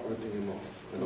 ripping him off. And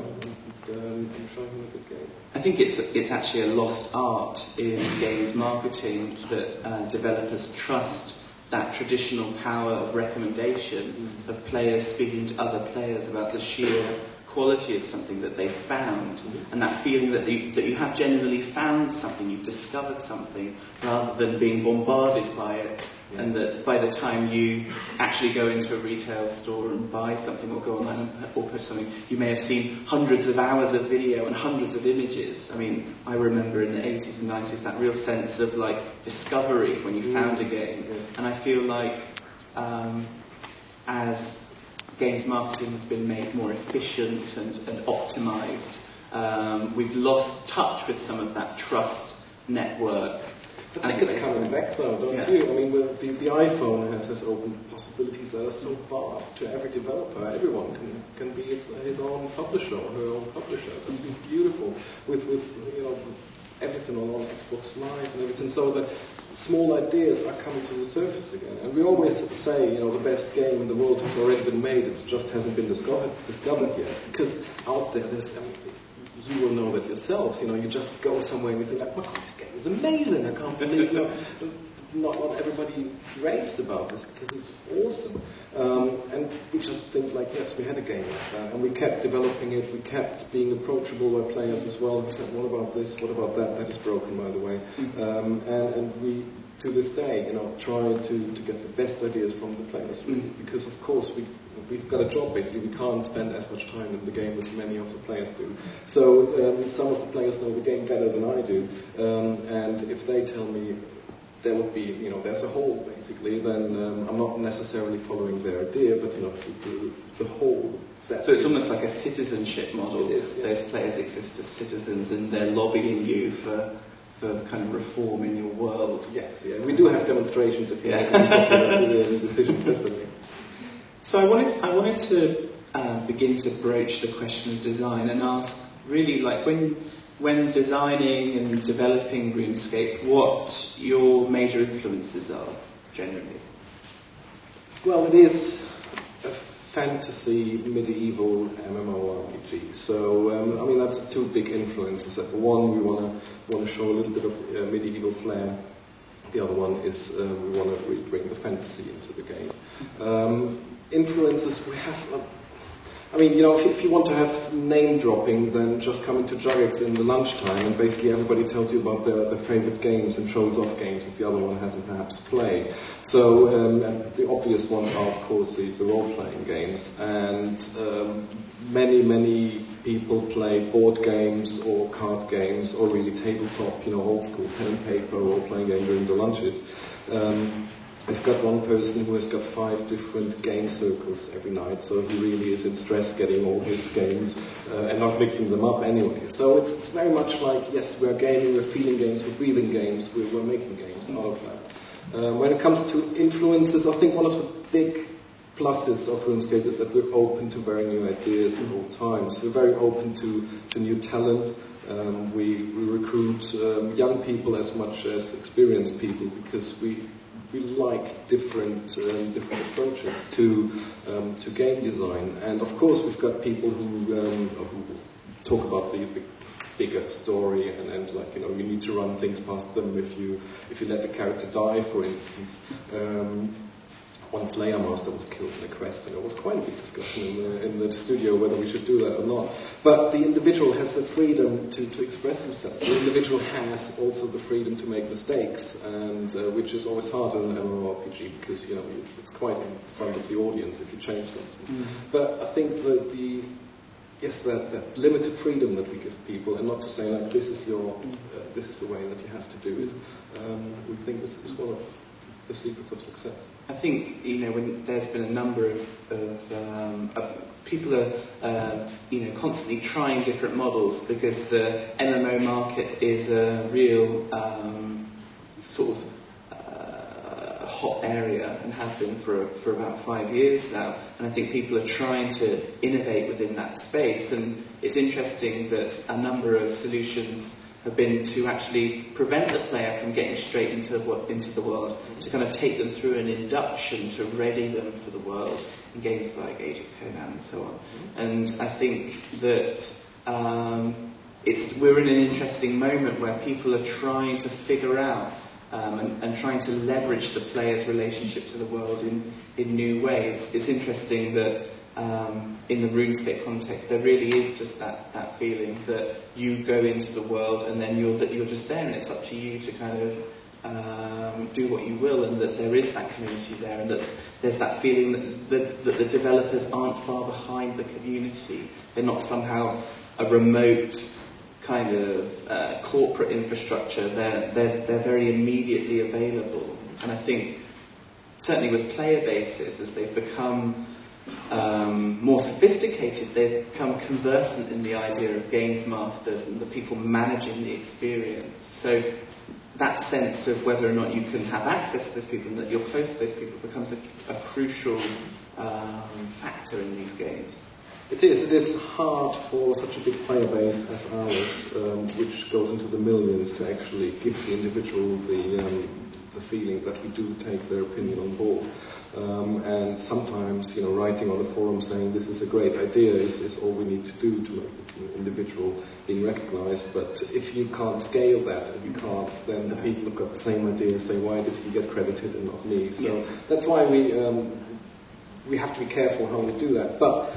showing him a good game. I think it's actually a lost art in games marketing that developers trust that traditional power of recommendation, of players speaking to other players about the sheer quality of something that they've found, and that feeling that you have genuinely found something, you've discovered something, rather than being bombarded by it. And that by the time you actually go into a retail store and buy something or go online or put something, you may have seen hundreds of hours of video and hundreds of images. I mean, I remember in the 80s and 90s that real sense of like discovery when you found a game. And I feel like as games marketing has been made more efficient and optimised, we've lost touch with some of that trust network. I think it's coming back though, don't you? I mean, the iPhone has opened possibilities that are so vast to every developer. Everyone can be his own publisher or her own publisher. It can be beautiful with everything on Xbox Live and everything. So the small ideas are coming to the surface again. And we always say, the best game in the world has already been made. It just hasn't been discovered yet. Because out there, you will know that yourselves. You just go somewhere and you think like, wow, this game is amazing. I can't believe not everybody raves about this because it's awesome. And we just think like, yes, we had a game like that, and we kept developing it. We kept being approachable by players as well. We said, what about this? What about that? That is broken, by the way. And we, to this day, try to get the best ideas from the players, really, because of course we've got a job basically. We can't spend as much time in the game as many of the players do. So some of the players know the game better than I do, and if they tell me there would be, there's a hole basically, then I'm not necessarily following their idea, but the whole. So it's almost like a citizenship model. It is, yeah. Those players exist as citizens, and they're lobbying you for kind of reform in your world. Yes, yeah. We do have demonstrations if you make any decisions, definitely. So I wanted to begin to broach the question of design and ask, really, like when designing and developing RuneScape, what your major influences are generally. Well, it is a fantasy medieval MMORPG. So I mean that's two big influences. One, we want to show a little bit of medieval flair. The other one is we want to really bring the fantasy into the game. Influences we have. I mean, if you want to have name dropping, then just come into Jagex in the lunchtime and basically everybody tells you about their favourite games and shows off games that the other one hasn't perhaps played. So and the obvious ones are of course the role-playing games, and many people play board games or card games or really tabletop, old school pen and paper role-playing game during the lunches. I've got one person who has got 5 different game circles every night, so he really is in stress getting all his games and not mixing them up anyway. So it's very much like, yes, we're gaming, we're feeling games, we're breathing games, we're making games out of that. When it comes to influences, I think one of the big pluses of RuneScape is that we're open to very new ideas at all times. We're very open to new talent. We recruit young people as much as experienced people because we like different approaches to game design, and of course we've got people who talk about the bigger story and like you need to run things past them if you let the character die, for instance. One Slayer Master was killed in a quest, and it was quite a big discussion in the studio whether we should do that or not. But the individual has the freedom to express himself. The individual has also the freedom to make mistakes, and which is always hard in an MMORPG because it's quite in front of the audience if you change something. But I think that that limited freedom that we give people, and not to say like this is the way that you have to do it. We think this is one of the secrets of success. I think when there's been a number of people are constantly trying different models because the MMO market is a real sort of hot area and has been for about 5 years now, and I think people are trying to innovate within that space, and it's interesting that a number of solutions have been to actually prevent the player from getting straight into the world, to kind of take them through an induction to ready them for the world in games like Age of Conan and so on. And I think that we're in an interesting moment where people are trying to figure out and trying to leverage the player's relationship to the world in new ways. It's interesting that in the RuneScape context, there really is just that feeling that you go into the world and then you're just there, and it's up to you to kind of do what you will, and that there is that community there, and that there's that feeling that the developers aren't far behind the community. They're not somehow a remote kind of corporate infrastructure. They're very immediately available, and I think certainly with player bases, as they've become more sophisticated, they've become conversant in the idea of games masters and the people managing the experience. So that sense of whether or not you can have access to those people and that you're close to those people becomes a crucial factor in these games. It is hard for such a big player base as ours, which goes into the millions, to actually give the individual the feeling that we do take their opinion on board. And sometimes, writing on a forum saying this is a great idea is all we need to do to make the individual being recognized. But if you can't scale that, and you can't, then the people who've got the same idea say, why did he get credited and not me? So that's why we have to be careful how we do that. But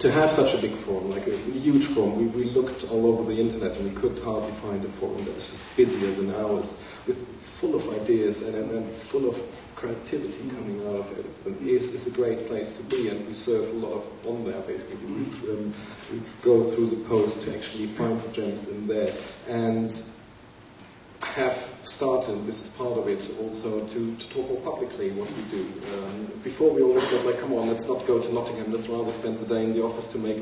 to have such a big forum, like a huge forum, we looked all over the internet and we could hardly find a forum that was busier than ours, with full of ideas and full of creativity coming out of it. And it's a great place to be, and we surf a lot on there basically. We go through the post to actually find the gems in there, and have started, this is part of it, also to talk more publicly what we do. Before we always thought, like, come on, let's not go to Nottingham, let's rather spend the day in the office to make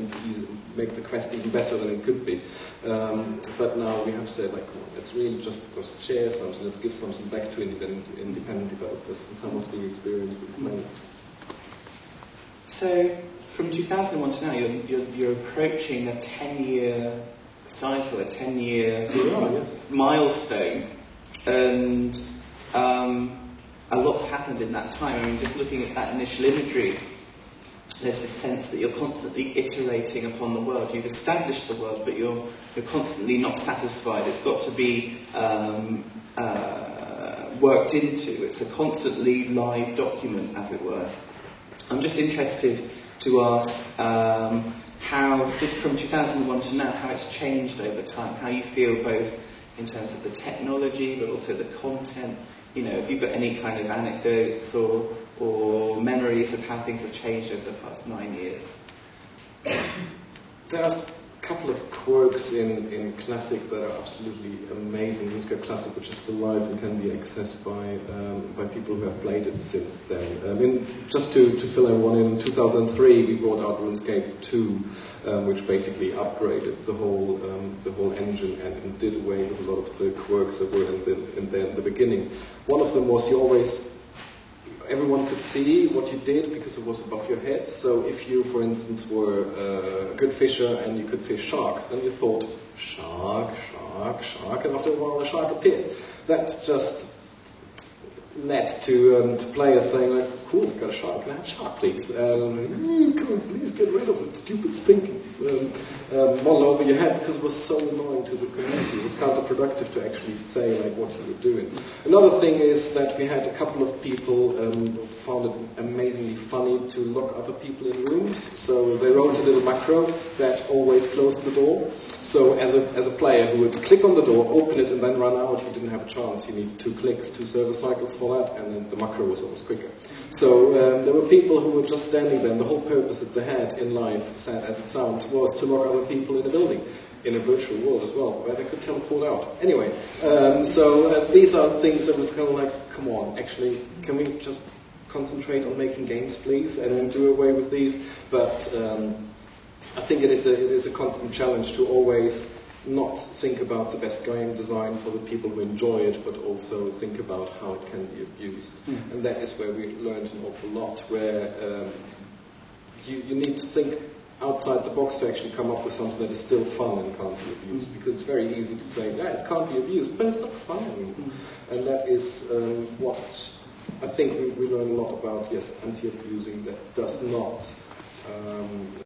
the quest even better than it could be. But now we have said, like, come on, let's really just share something, let's give something back to independent developers and some of the experience we've made. So, from 2001 to now, you're approaching a 10-year cycle, a 10-year milestone, and a lot's happened in that time. I mean, just looking at that initial imagery, there's this sense that you're constantly iterating upon the world. You've established the world, but you're constantly not satisfied. It's got to be worked into. It's a constantly live document, as it were. I'm just interested to ask how, from 2001 to now, how it's changed over time, how you feel both in terms of the technology but also the content. Have you got any kind of anecdotes or memories of how things have changed over the past 9 years? There's a couple of quirks in Classic that are absolutely amazing. RuneScape Classic, which is still live and can be accessed by people who have played it since then. Just to fill everyone in, 2003 we brought out RuneScape 2, which basically upgraded the whole engine and did away with a lot of the quirks that were in the beginning. One of them was everyone could see what you did because it was above your head. So if you, for instance, were a good fisher and you could fish shark, then you thought, shark, shark, shark, and after a while a shark appeared. That just led to players saying, like, cool, we've got a shark, can I have shark, please? Please get rid of it, stupid thinking. Model over your head, because it was so annoying to the community. It was counterproductive to actually say, like, what you were doing. Another thing is that we had a couple of people who found it amazingly funny to lock other people in rooms. So they wrote a little macro that always closed the door. So as a player who would click on the door, open it, and then run out, you didn't have a chance. You need 2 clicks, 2 server cycles for that, and then the macro was always quicker. So there were people who were just standing there, and the whole purpose that they had in life, sad as it sounds, was to lock other people in a building, in a virtual world as well, where they could teleport out. Anyway, so these are things that was kind of like, come on, actually, can we just concentrate on making games, please, and then do away with these? But I think it is a constant challenge to always not think about the best game design for the people who enjoy it, but also think about how it can be abused. And that is where we learned an awful lot, where you need to think outside the box to actually come up with something that is still fun and can't be abused, because it's very easy to say, yeah, it can't be abused, but it's not fun anymore. And that is what I think we learn a lot about, yes, anti-abusing that does not